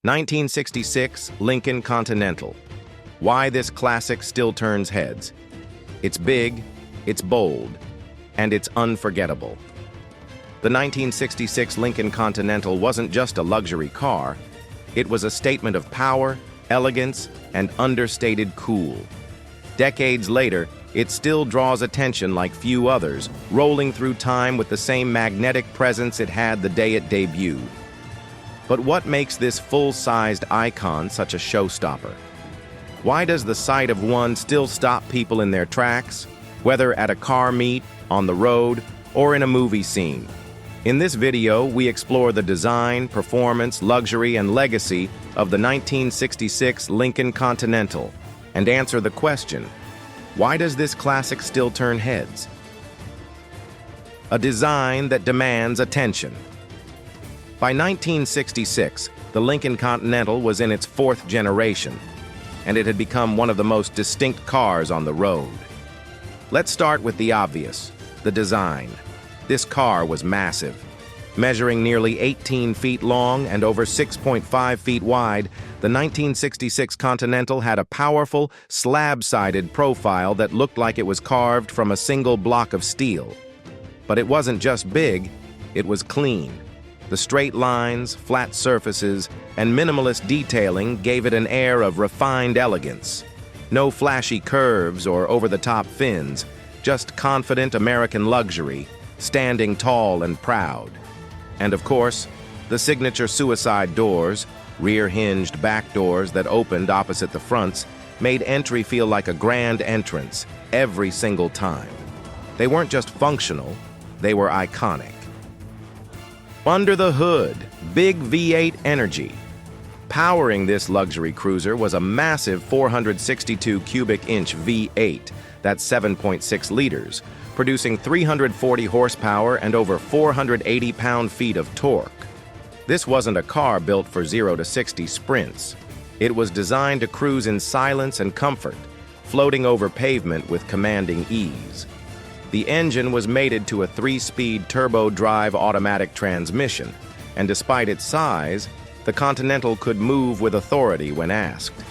1966 Lincoln Continental. Why this classic still turns heads. It's big, it's bold, and it's unforgettable. The 1966 Lincoln Continental wasn't just a luxury car. It was a statement of power, elegance, and understated cool. Decades later, it still draws attention like few others, rolling through time with the same magnetic presence it had the day it debuted. But what makes this full-sized icon such a showstopper? Why does the sight of one still stop people in their tracks, whether at a car meet, on the road, or in a movie scene? In this video, we explore the design, performance, luxury, and legacy of the 1966 Lincoln Continental and answer the question, why does this classic still turn heads? A design that demands attention. By 1966, the Lincoln Continental was in its fourth generation, and it had become one of the most distinct cars on the road. Let's start with the obvious, the design. This car was massive. Measuring nearly 18 feet long and over 6.5 feet wide, the 1966 Continental had a powerful, slab-sided profile that looked like it was carved from a single block of steel. But it wasn't just big, it was clean. The straight lines, flat surfaces, and minimalist detailing gave it an air of refined elegance. No flashy curves or over-the-top fins, just confident American luxury, standing tall and proud. And of course, the signature suicide doors, rear-hinged back doors that opened opposite the fronts, made entry feel like a grand entrance every single time. They weren't just functional, they were iconic. Under the hood, big V8 energy. Powering this luxury cruiser was a massive 462 cubic inch V8, that's 7.6 liters, producing 340 horsepower and over 480 pound-feet of torque. This wasn't a car built for 0 to 60 sprints. It was designed to cruise in silence and comfort, floating over pavement with commanding ease. The engine was mated to a 3-speed turbo-drive automatic transmission, and despite its size, the Continental could move with authority when asked.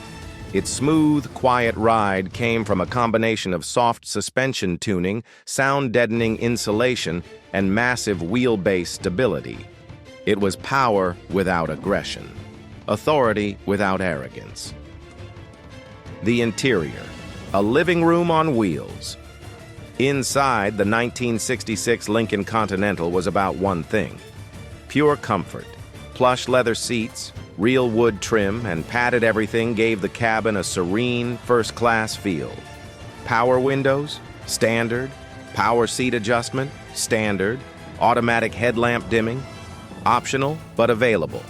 Its smooth, quiet ride came from a combination of soft suspension tuning, sound-deadening insulation, and massive wheelbase stability. It was power without aggression, authority without arrogance. The interior, a living room on wheels. Inside, the 1966 Lincoln Continental was about one thing: pure comfort. Plush leather seats, real wood trim, and padded everything gave the cabin a serene, first-class feel. Power windows? Standard. Power seat adjustment? Standard. Automatic headlamp dimming? Optional, but available.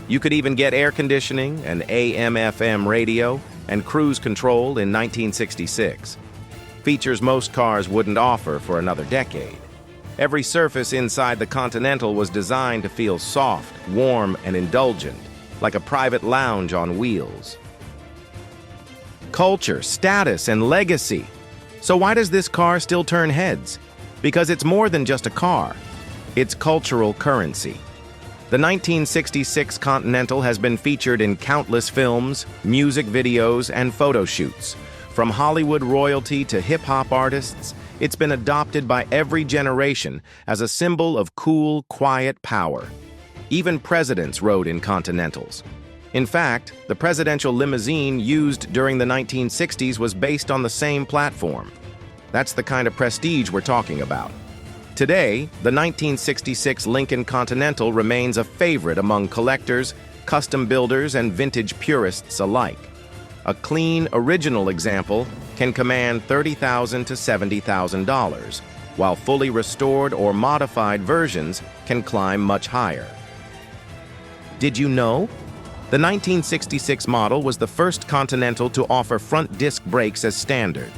You could even get air conditioning, an AM/FM radio, and cruise control in 1966. Features most cars wouldn't offer for another decade. Every surface inside the Continental was designed to feel soft, warm, and indulgent, like a private lounge on wheels. Culture, status, and legacy. So why does this car still turn heads? Because it's more than just a car. It's cultural currency. The 1966 Continental has been featured in countless films, music videos, and photo shoots. From Hollywood royalty to hip-hop artists, it's been adopted by every generation as a symbol of cool, quiet power. Even presidents rode in Continentals. In fact, the presidential limousine used during the 1960s was based on the same platform. That's the kind of prestige we're talking about. Today, the 1966 Lincoln Continental remains a favorite among collectors, custom builders, and vintage purists alike. A clean, original example can command $30,000 to $70,000, while fully restored or modified versions can climb much higher. Did you know? The 1966 model was the first Continental to offer front disc brakes as standard.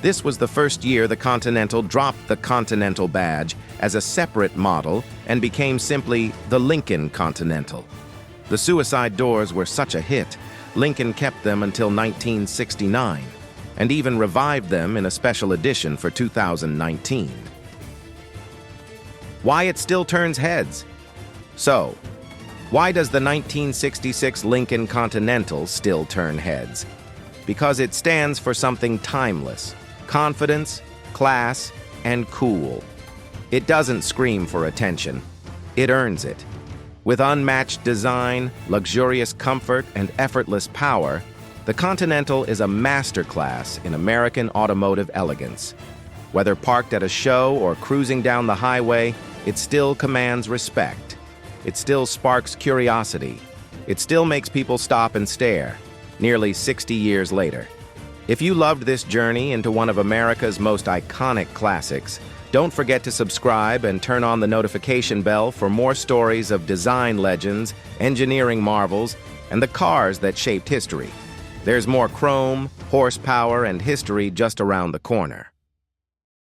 This was the first year the Continental dropped the Continental badge as a separate model and became simply the Lincoln Continental. The suicide doors were such a hit, Lincoln kept them until 1969, and even revived them in a special edition for 2019. Why it still turns heads? So, Why does the 1966 Lincoln Continental still turn heads? Because it stands for something timeless: confidence, class, and cool. It doesn't scream for attention. It earns it. With unmatched design, luxurious comfort, and effortless power, the Continental is a masterclass in American automotive elegance. Whether parked at a show or cruising down the highway, it still commands respect. It still sparks curiosity. It still makes people stop and stare, nearly 60 years later. If you loved this journey into one of America's most iconic classics, don't forget to subscribe and turn on the notification bell for more stories of design legends, engineering marvels, and the cars that shaped history. There's more chrome, horsepower, and history just around the corner.